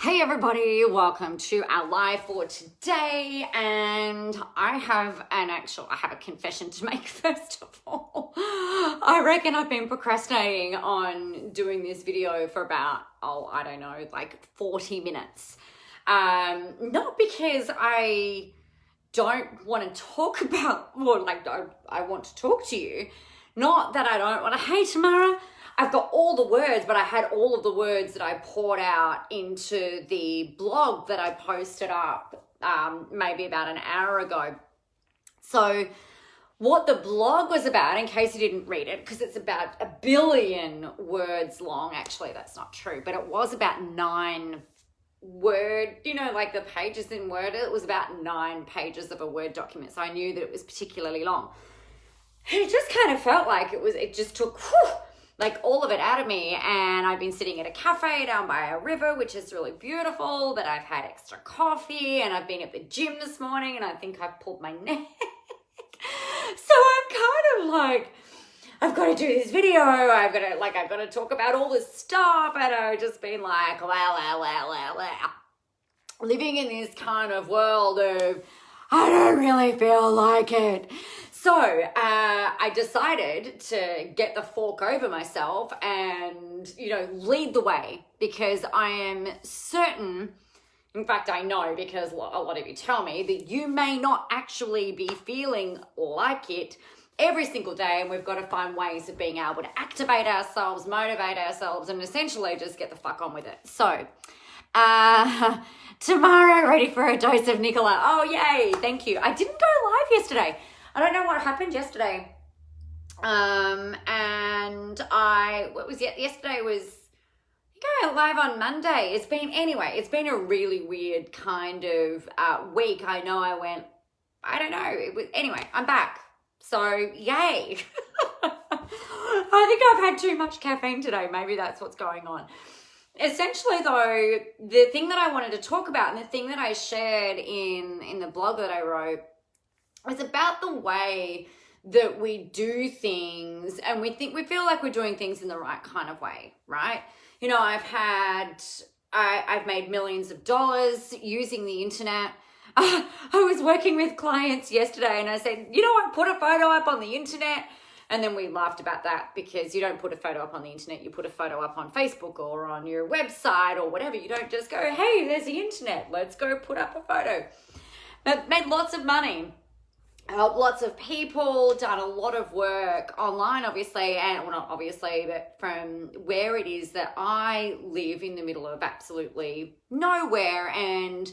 Hey everybody, welcome to our live for today, and I have a confession to make. First of all, I reckon I've been procrastinating on doing this video for about, like 40 minutes. Not because I don't want to talk about, I want to talk to you. Not that I don't want to, hey Tamara, I've got all the words, but I had all of the words that I poured out into the blog that I posted up maybe about an hour ago. So what the blog was about, in case you didn't read it, because it's about 1 billion words long. Actually, that's not true, but it was about 9 word, like the pages in Word, it was about 9 pages of a Word document. So I knew that it was particularly long. And it just kind of felt like it just took like all of it out of me. And I've been sitting at a cafe down by a river, which is really beautiful, but I've had extra coffee, and I've been at the gym this morning and I think I've pulled my neck. So I'm kind of like, I've got to do this video. I've got to talk about all this stuff. And I've just been like, living in this kind of world of, I don't really feel like it. So I decided to get the fork over myself and, lead the way, because I am certain, in fact, I know, because a lot of you tell me that you may not actually be feeling like it every single day, and we've got to find ways of being able to activate ourselves, motivate ourselves, and essentially just get the fuck on with it. So, tomorrow, ready for a dose of Nicola. Oh, yay. Thank you. I didn't go live yesterday. I don't know what happened yesterday. Yesterday was, I think I live on Monday. It's been a really weird kind of week. I know I'm back. So, yay. I think I've had too much caffeine today. Maybe that's what's going on. Essentially, though, the thing that I wanted to talk about, and the thing that I shared in the blog that I wrote, was about the way that we do things, and we feel like we're doing things in the right kind of way, right? I've made millions of dollars using the internet. I was working with clients yesterday and I said, put a photo up on the internet. And then we laughed about that, because you don't put a photo up on the internet. You put a photo up on Facebook or on your website or whatever. You don't just go, hey, there's the internet, let's go put up a photo. But made lots of money. Helped lots of people, done a lot of work online, obviously, not obviously, but from where it is that I live in the middle of absolutely nowhere. And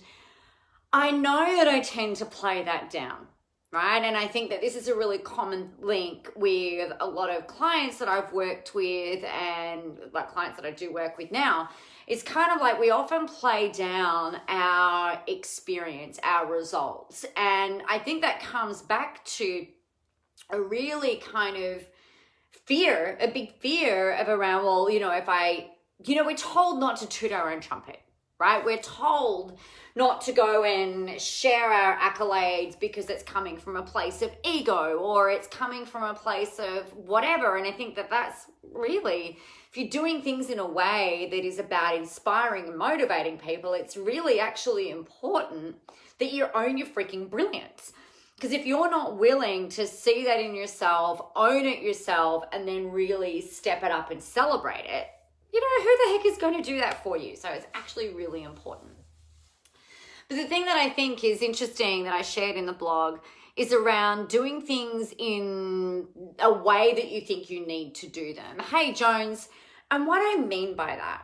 I know that I tend to play that down, right? And I think that this is a really common link with a lot of clients that I've worked with, and like clients that I do work with now. It's kind of like we often play down our experience, our results. And I think that comes back to a really kind of fear, a big fear of around, we're told not to toot our own trumpet, right? We're told not to go and share our accolades because it's coming from a place of ego, or it's coming from a place of whatever. And I think that that's really, if you're doing things in a way that is about inspiring and motivating people, it's really actually important that you own your freaking brilliance. Because if you're not willing to see that in yourself, own it yourself, and then really step it up and celebrate it, who the heck is going to do that for you? So it's actually really important. But the thing that I think is interesting that I shared in the blog is around doing things in a way that you think you need to do them. Hey, Jones. And what I mean by that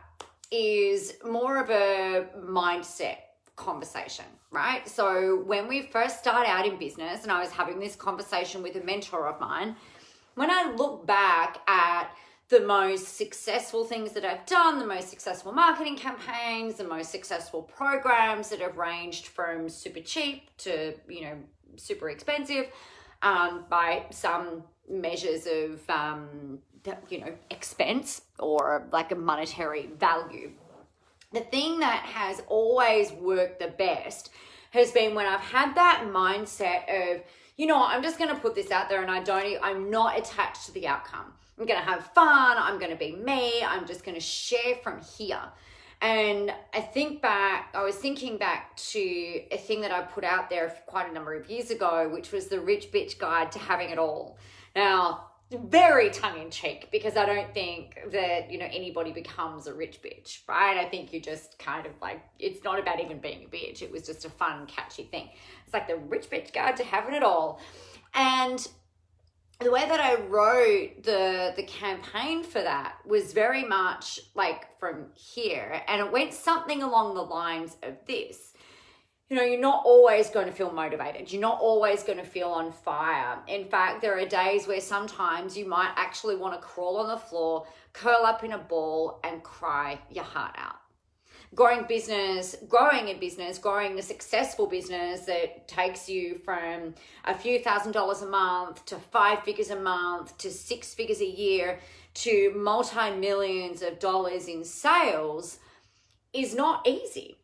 is more of a mindset conversation, right? So when we first start out in business, and I was having this conversation with a mentor of mine, when I look back at the most successful things that I've done, the most successful marketing campaigns, the most successful programs that have ranged from super cheap to, super expensive, by some measures of, expense or like a monetary value. The thing that has always worked the best has been when I've had that mindset of, I'm just going to put this out there, and I'm not attached to the outcome. I'm going to have fun. I'm going to be me. I'm just going to share from here. And I was thinking back to a thing that I put out there quite a number of years ago, which was the Rich Bitch Guide to Having It All. Now, very tongue-in-cheek, because I don't think that, anybody becomes a rich bitch, right? I think you just kind of like, it's not about even being a bitch. It was just a fun, catchy thing. It's like the Rich Bitch Guide to Having It All. And the way that I wrote the campaign for that was very much like from here. And it went something along the lines of this. You're not always going to feel motivated. You're not always going to feel on fire. In fact, there are days where sometimes you might actually want to crawl on the floor, curl up in a ball, and cry your heart out. Growing a business, growing a successful business that takes you from a few $1,000s a month to 5 figures a month to 6 figures a year to multi-millions of dollars in sales is not easy.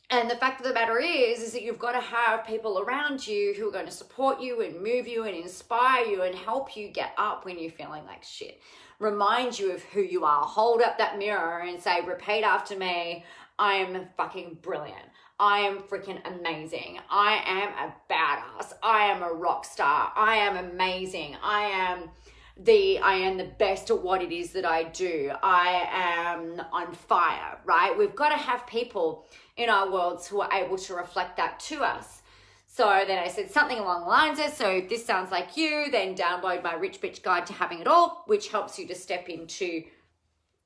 And the fact of the matter is that you've got to have people around you who are going to support you and move you and inspire you and help you get up when you're feeling like shit. Remind you of who you are. Hold up that mirror and say, repeat after me, I am fucking brilliant. I am freaking amazing. I am a badass. I am a rock star. I am amazing. I am the best at what it is that I do. I am on fire, right? We've got to have people in our worlds who are able to reflect that to us. So then I said something along the lines of, so if this sounds like you, then download my Rich Bitch Guide to Having It All, which helps you to step into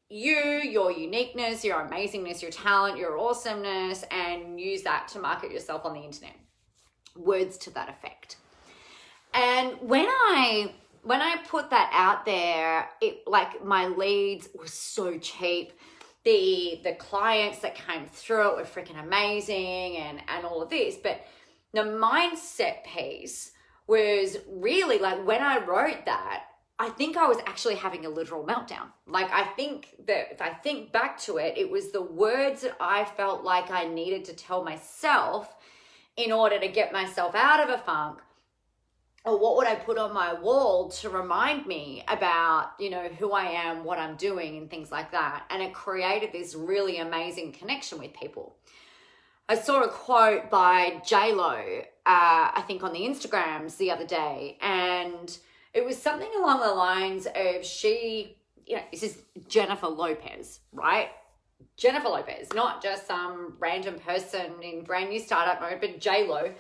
you, your uniqueness, your amazingness, your talent, your awesomeness, and use that to market yourself on the internet. Words to that effect. And when I put that out there, my leads were so cheap. The clients that came through it were freaking amazing and all of this. But the mindset piece was really like, when I wrote that, I think I was actually having a literal meltdown. Like, I think that if I think back to it, it was the words that I felt like I needed to tell myself in order to get myself out of a funk. Or what would I put on my wall to remind me about, who I am, what I'm doing, and things like that. And it created this really amazing connection with people. I saw a quote by J-Lo, I think on the Instagrams the other day, and it was something along the lines of this is Jennifer Lopez, right? Jennifer Lopez, not just some random person in brand new startup mode, but J-Lo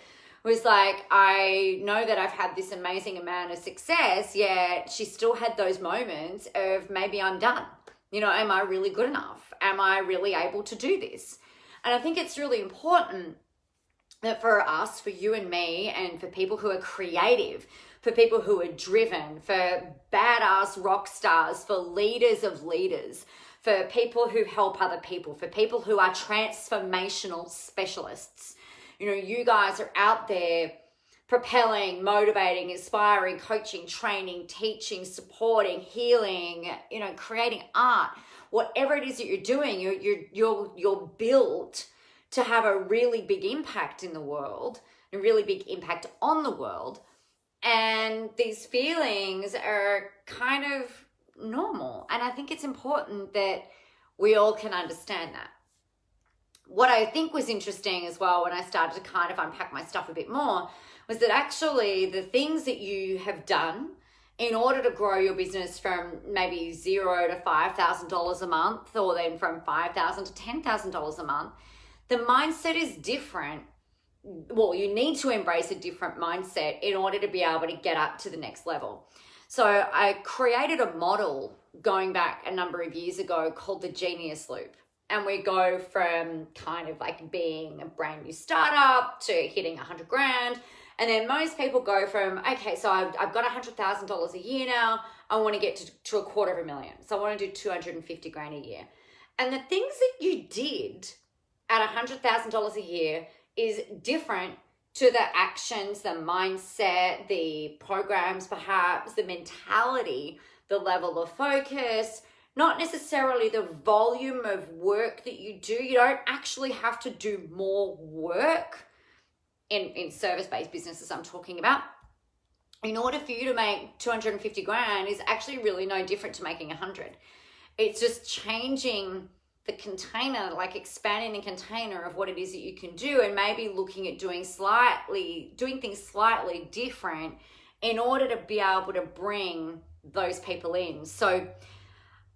was like, I know that I've had this amazing amount of success, yet she still had those moments of maybe I'm done. Am I really good enough? Am I really able to do this? And I think it's really important that for us, for you and me, and for people who are creative, for people who are driven, for badass rock stars, for leaders of leaders, for people who help other people, for people who are transformational specialists. You guys are out there propelling, motivating, inspiring, coaching, training, teaching, supporting, healing, creating art. Whatever it is that you're doing, you're built to have a really big impact in the world, a really big impact on the world. And these feelings are kind of normal. And I think it's important that we all can understand that. What I think was interesting as well when I started to kind of unpack my stuff a bit more was that actually the things that you have done in order to grow your business from maybe $0 to $5,000 a month, or then from $5,000 to $10,000 a month, the mindset is different. Well, you need to embrace a different mindset in order to be able to get up to the next level. So I created a model going back a number of years ago called the Genius Loop. And we go from kind of like being a brand new startup to hitting 100 grand. And then most people go from, okay, so I've got $100,000 a year now. I want to get to $250,000. So I want to do 250 grand a year. And the things that you did at $100,000 a year is different to the actions, the mindset, the programs, perhaps the mentality, the level of focus, not necessarily the volume of work that you do. You don't actually have to do more work in service-based businesses I'm talking about. In order for you to make 250 grand is actually really no different to making 100. It's just changing the container, like expanding the container of what it is that you can do, and maybe looking at doing things slightly different in order to be able to bring those people in. So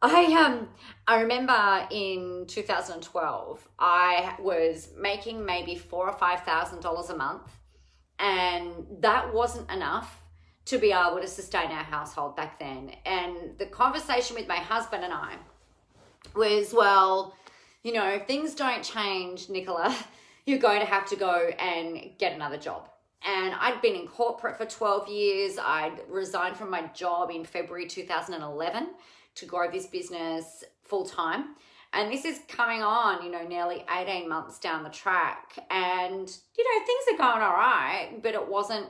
I remember in 2012, I was making maybe $4,000 or $5,000 a month, and that wasn't enough to be able to sustain our household back then. And the conversation with my husband and I was, well, you know, if things don't change, Nicola, you're going to have to go and get another job. And I'd been in corporate for 12 years. I'd resigned from my job in February 2011 to grow this business full time. And this is coming on, you know, nearly 18 months down the track. And, you know, things are going all right, but it wasn't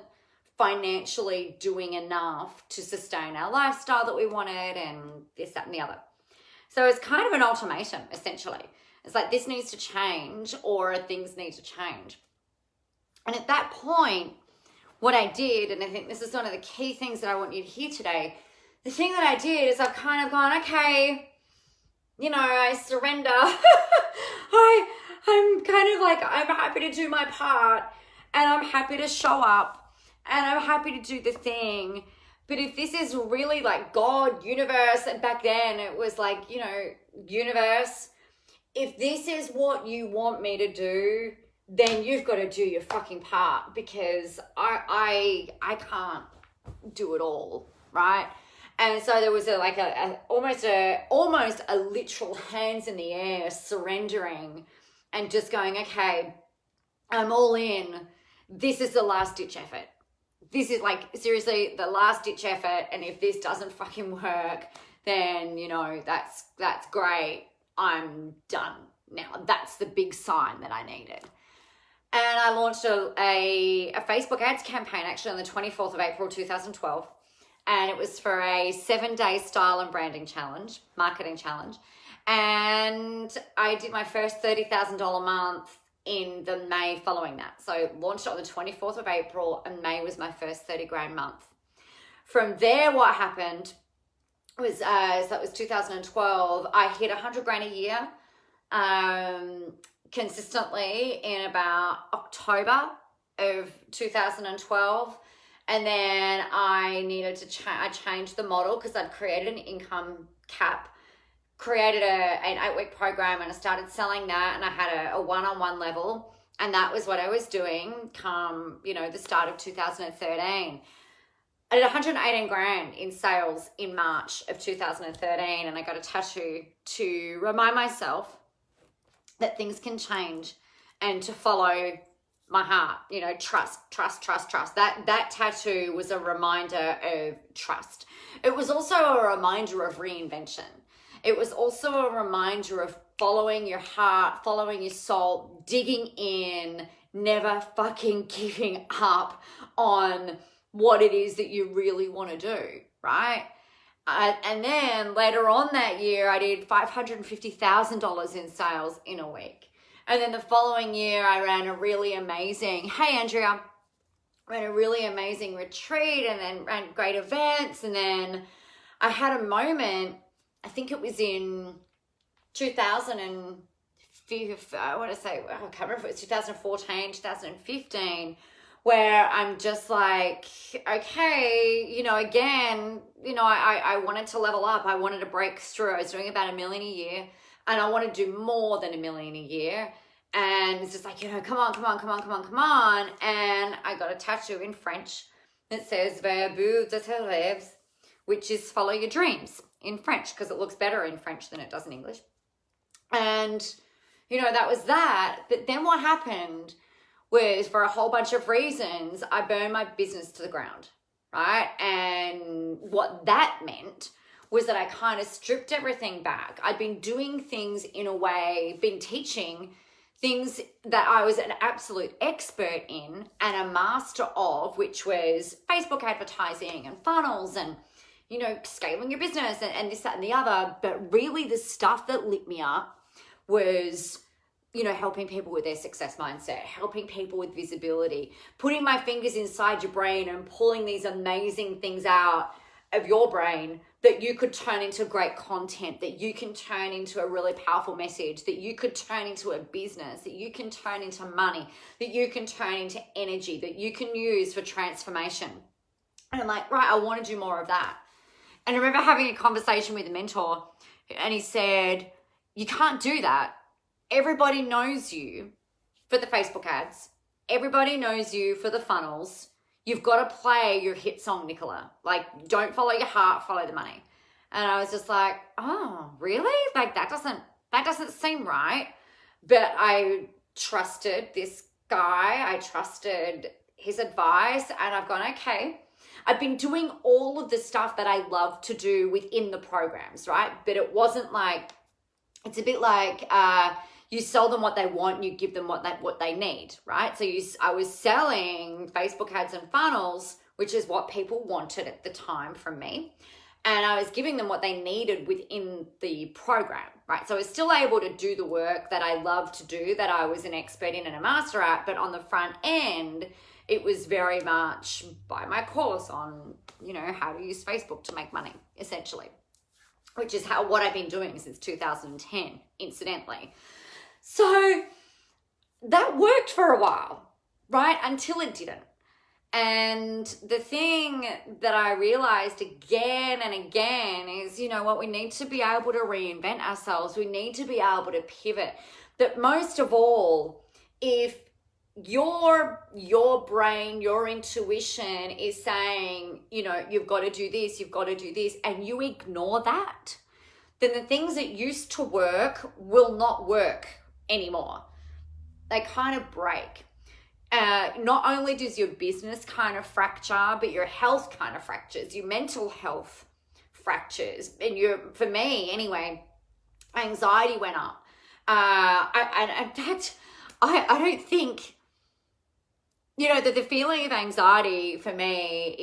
financially doing enough to sustain our lifestyle that we wanted, and this, that, and the other. So it's kind of an ultimatum, essentially. It's like, this needs to change or things need to change. And at that point, what I did, and I think this is one of the key things that I want you to hear today, the thing that I did is I've kind of gone, okay, you know, I surrender. I'm kind of like, I'm happy to do my part, and I'm happy to show up, and I'm happy to do the thing. But if this is really like God, universe, and back then it was like, you know, universe, if this is what you want me to do, then you've got to do your fucking part, because I can't do it all, right? And so there was almost a literal hands in the air surrendering and just going, okay, I'm all in. This is the last ditch effort. This is like, seriously, the last ditch effort. And if this doesn't fucking work, then, you know, that's great. I'm done now. That's the big sign that I needed. And I launched a Facebook ads campaign actually on the 24th of April, 2012. And it was for a 7-day style and branding challenge, marketing challenge. And I did my first $30,000 month in the May following that. So launched it on the 24th of April, and May was my first 30 grand month. From there, what happened was, so that was 2012, I hit 100 grand a year consistently in about October of 2012. And then I needed to I changed the model because I'd created an income cap, created an 8-week program, and I started selling that, and I had a one-on-one level, and that was what I was doing come, you know, the start of 2013. I did 118 grand in sales in March of 2013, and I got a tattoo to remind myself that things can change and to follow my heart, you know, trust. That tattoo was a reminder of trust. It was also a reminder of reinvention. It was also a reminder of following your heart, following your soul, digging in, never fucking giving up on what it is that you really want to do, right? And then later on that year, I did $550,000 in sales in a week. And then the following year, I ran a really amazing, hey, Andrea, ran a really amazing retreat, and then ran great events. And then I had a moment, I think it was in 2015, I want to say, I can't remember if it was 2014, 2015, where I'm just like, okay, you know, again, you know, I wanted to level up. I wanted to break through. I was doing about $1 million a year, and I want to do more than $1 million a year. And it's just like, you know, come on. And I got a tattoo in French that says "Verbeux de tes rêves," which is follow your dreams in French, because it looks better in French than it does in English. And, you know, that was that. But then what happened was, for a whole bunch of reasons, I burned my business to the ground, right? And what that meant was that I kind of stripped everything back. I'd been doing things in a way, been teaching things that I was an absolute expert in and a master of, which was Facebook advertising and funnels and, you know, scaling your business and this, that, and the other. But really the stuff that lit me up was, you know, helping people with their success mindset, helping people with visibility, putting my fingers inside your brain and pulling these amazing things out of your brain that you could turn into great content, that you can turn into a really powerful message, that you could turn into a business, that you can turn into money, that you can turn into energy, that you can use for transformation. And I'm like, right, I want to do more of that. And I remember having a conversation with a mentor, and he said, you can't do that. Everybody knows you for the Facebook ads. Everybody knows you for the funnels. You've got to play your hit song, Nicola. Like, don't follow your heart, follow the money. And I was just like, oh, really? Like, that doesn't seem right. But I trusted this guy. I trusted his advice. And I've gone, okay. I've been doing all of the stuff that I love to do within the programs, right? But it wasn't like, it's a bit like, you sell them what they want and you give them what they need, right? So I was selling Facebook ads and funnels, which is what people wanted at the time from me. And I was giving them what they needed within the program, right? So I was still able to do the work that I love to do, that I was an expert in and a master at, but on the front end, it was very much buy my course on, how to use Facebook to make money, essentially, which is what I've been doing since 2010, incidentally. So that worked for a while, right? Until it didn't. And the thing that I realized again and again is, we need to be able to reinvent ourselves. We need to be able to pivot. That most of all, if your brain, your intuition is saying, you've got to do this, and you ignore that, then the things that used to work will not work anymore. They kind of break. Not only does your business kind of fracture, but your health kind of fractures, your mental health fractures. And for me anyway, anxiety went up. In fact, I don't think, that the feeling of anxiety for me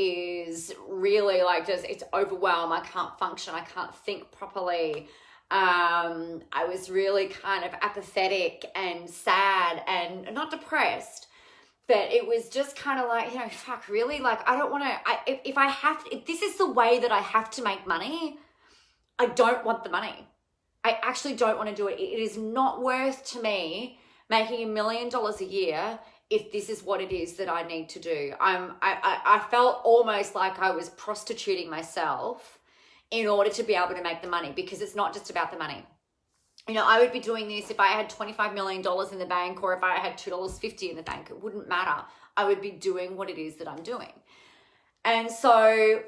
is really like it's overwhelmed. I can't function. I can't think properly. I was really kind of apathetic and sad and not depressed, but it was just kind of like, fuck, really? Like, I don't want to, if this is the way that I have to make money, I don't want the money. I actually don't want to do it. It is not worth to me making $1 million a year if this is what it is that I need to do. I felt almost like I was prostituting myself in order to be able to make the money, because it's not just about the money. I would be doing this if I had $25 million in the bank, or if I had $2.50 in the bank. It wouldn't matter. I would be doing what it is that I'm doing. And so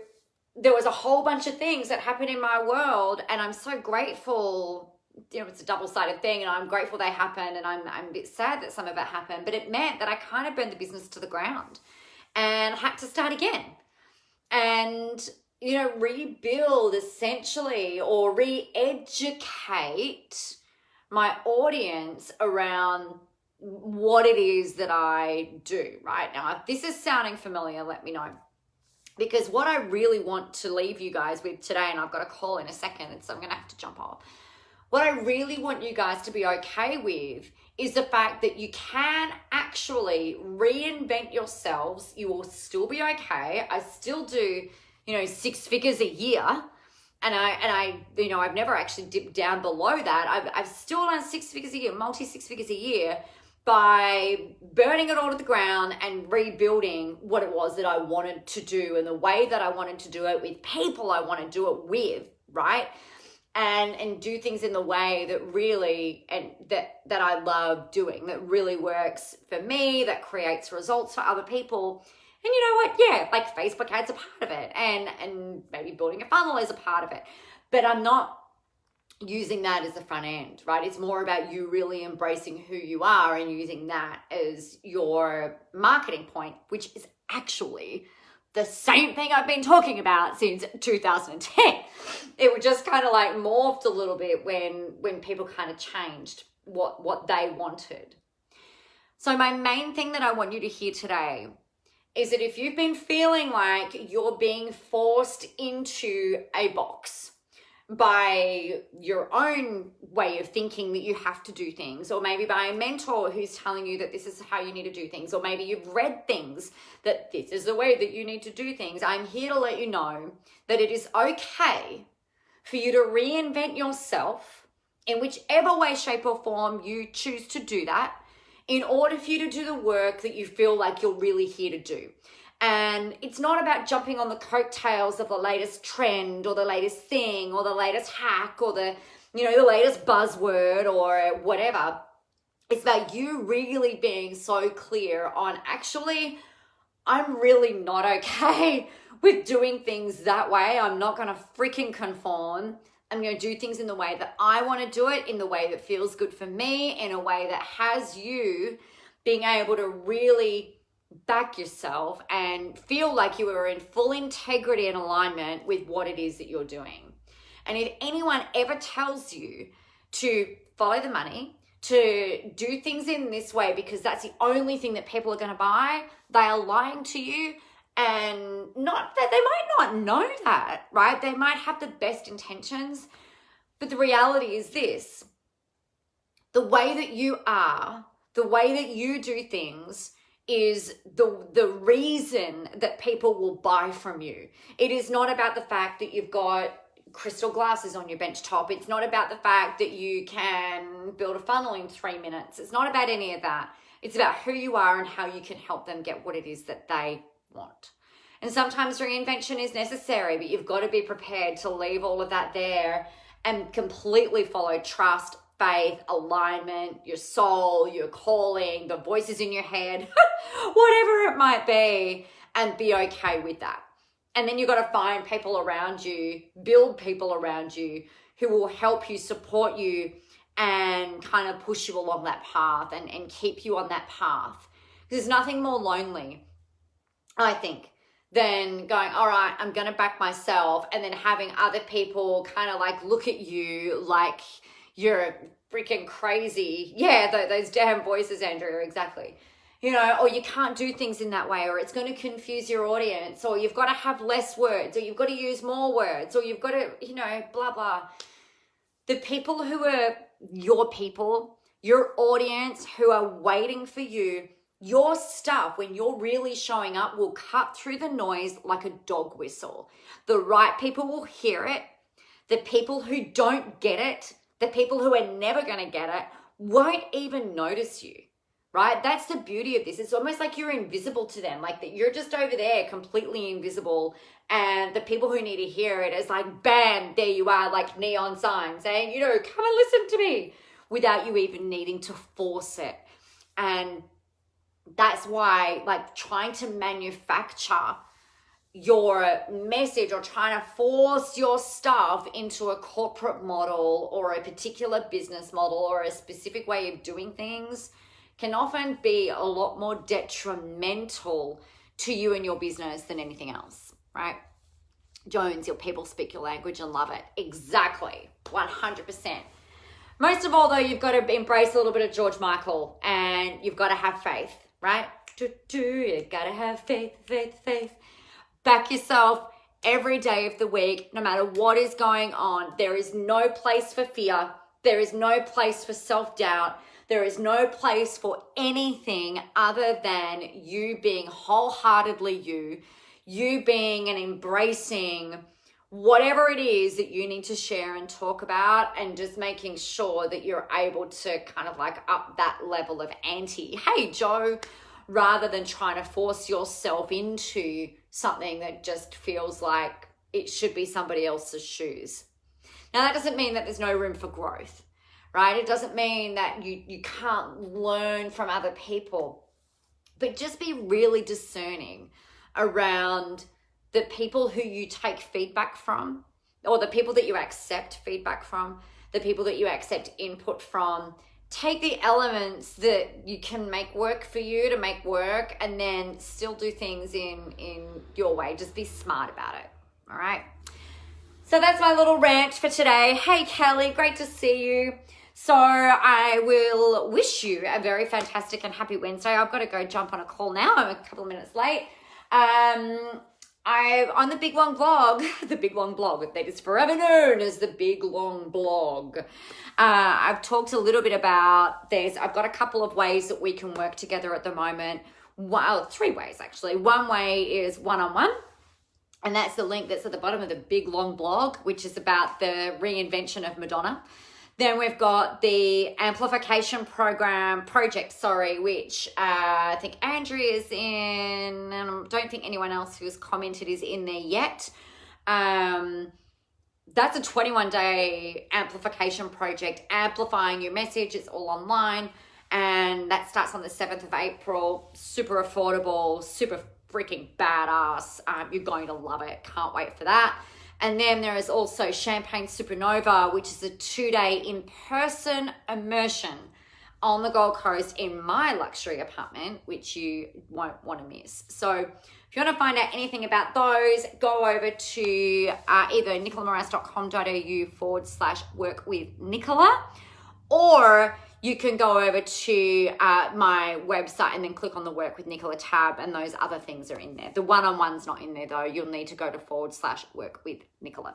there was a whole bunch of things that happened in my world, and I'm so grateful. It's a double-sided thing, and I'm grateful they happened, and I'm a bit sad that some of it happened, but it meant that I kind of burned the business to the ground and had to start again. And rebuild essentially, or re-educate my audience around what it is that I do right now. If this is sounding familiar, let me know. Because what I really want to leave you guys with today, and I've got a call in a second, so I'm going to have to jump off. What I really want you guys to be okay with is the fact that you can actually reinvent yourselves. You will still be okay. I still do 6 figures a year. And I've never actually dipped down below that. I've still done 6 figures a year, multi 6 figures a year, by burning it all to the ground and rebuilding what it was that I wanted to do, and the way that I wanted to do it, with people I want to do it with, right? And do things in the way that really, and that I love doing, that really works for me, that creates results for other people. And you know what? Yeah, like Facebook ads are part of it, and maybe building a funnel is a part of it. But I'm not using that as the front end, right? It's more about you really embracing who you are and using that as your marketing point, which is actually the same thing I've been talking about since 2010. It was just kind of like morphed a little bit when people kind of changed what they wanted. So my main thing that I want you to hear today is that if you've been feeling like you're being forced into a box, by your own way of thinking that you have to do things, or maybe by a mentor who's telling you that this is how you need to do things, or maybe you've read things that this is the way that you need to do things. I'm here to let you know that it is okay for you to reinvent yourself in whichever way, shape, or form you choose to do that, in order for you to do the work that you feel like you're really here to do. And it's not about jumping on the coattails of the latest trend or the latest thing or the latest hack or the latest buzzword or whatever. It's about you really being so clear on, actually, I'm really not okay with doing things that way. I'm not going to freaking conform. I'm going to do things in the way that I want to do it, in the way that feels good for me, in a way that has you being able to really back yourself and feel like you are in full integrity and alignment with what it is that you're doing. And if anyone ever tells you to follow the money, to do things in this way because that's the only thing that people are going to buy, they are lying to you. And not that they might not know that, right? They might have the best intentions, but the reality is this: the way that you are, the way that you do things is the reason that people will buy from you. It is not about the fact that you've got crystal glasses on your bench top. It's not about the fact that you can build a funnel in 3 minutes. It's not about any of that. It's about who you are and how you can help them get what it is that they want. And sometimes reinvention is necessary, but you've got to be prepared to leave all of that there and completely follow trust, faith, alignment, your soul, your calling, the voices in your head, whatever it might be, and be okay with that. And then you've got to find people around you, build people around you who will help you, support you, and kind of push you along that path and keep you on that path. There's nothing more lonely, I think, than going, all right, I'm going to back myself, and then having other people kind of like look at you like you're freaking crazy. Yeah, those damn voices, Andrea, exactly. Or you can't do things in that way, or it's going to confuse your audience, or you've got to have less words, or you've got to use more words, or you've got to, blah, blah. The people who are your people, your audience who are waiting for you, your stuff, when you're really showing up, will cut through the noise like a dog whistle. The right people will hear it. The people who don't get it, the people who are never going to get it, won't even notice you, right? That's the beauty of this. It's almost like you're invisible to them, like that you're just over there completely invisible, and the people who need to hear it is like, bam, there you are, like neon sign saying, come and listen to me, without you even needing to force it. And that's why, like, trying to manufacture your message or trying to force your stuff into a corporate model or a particular business model or a specific way of doing things can often be a lot more detrimental to you and your business than anything else, right? Jones, your people speak your language and love it. Exactly. 100%. Most of all, though, you've got to embrace a little bit of George Michael, and you've got to have faith, right? You got to have faith, faith, faith. Back yourself every day of the week, no matter what is going on. There is no place for fear. There is no place for self-doubt. There is no place for anything other than you being wholeheartedly you being and embracing whatever it is that you need to share and talk about, and just making sure that you're able to kind of like up that level of hey Joe, rather than trying to force yourself into something that just feels like it should be somebody else's shoes. Now, that doesn't mean that there's no room for growth, right? It doesn't mean that you can't learn from other people, but just be really discerning around the people who you take feedback from, or the people that you accept feedback from, the people that you accept input from. Take the elements that you can make work for you to make work, and then still do things in your way. Just be smart about it, all right? So that's my little rant for today. Hey, Kelly, great to see you. So I will wish you a very fantastic and happy Wednesday. I've got to go jump on a call now. I'm a couple of minutes late. on the Big Long Blog, the Big Long Blog, that is forever known as the Big Long Blog. I've talked a little bit about this. I've got a couple of ways that we can work together at the moment. Well, 3 ways actually. One way is one-on-one, and that's the link that's at the bottom of the Big Long Blog, which is about the reinvention of Madonna. Then we've got the amplification project, which I think Andrea's in, and I don't think anyone else who's commented is in there yet. That's a 21-day amplification project, amplifying your message. It's all online, and that starts on the 7th of April. Super affordable, super freaking badass. You're going to love it. Can't wait for that. And then there is also Champagne Supernova, which is a 2-day in-person immersion on the Gold Coast in my luxury apartment, which you won't want to miss. So if you want to find out anything about those, go over to either nicolamoras.com.au/work-with-Nicola, or you can go over to my website and then click on the Work with Nicola tab, and those other things are in there. The one-on-one's not in there though. You'll need to go to /work-with-Nicola.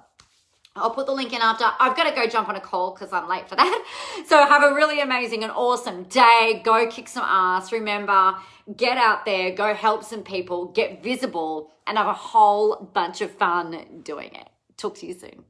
I'll put the link in after. I've got to go jump on a call because I'm late for that. So have a really amazing and awesome day. Go kick some ass. Remember, get out there, go help some people, get visible, and have a whole bunch of fun doing it. Talk to you soon.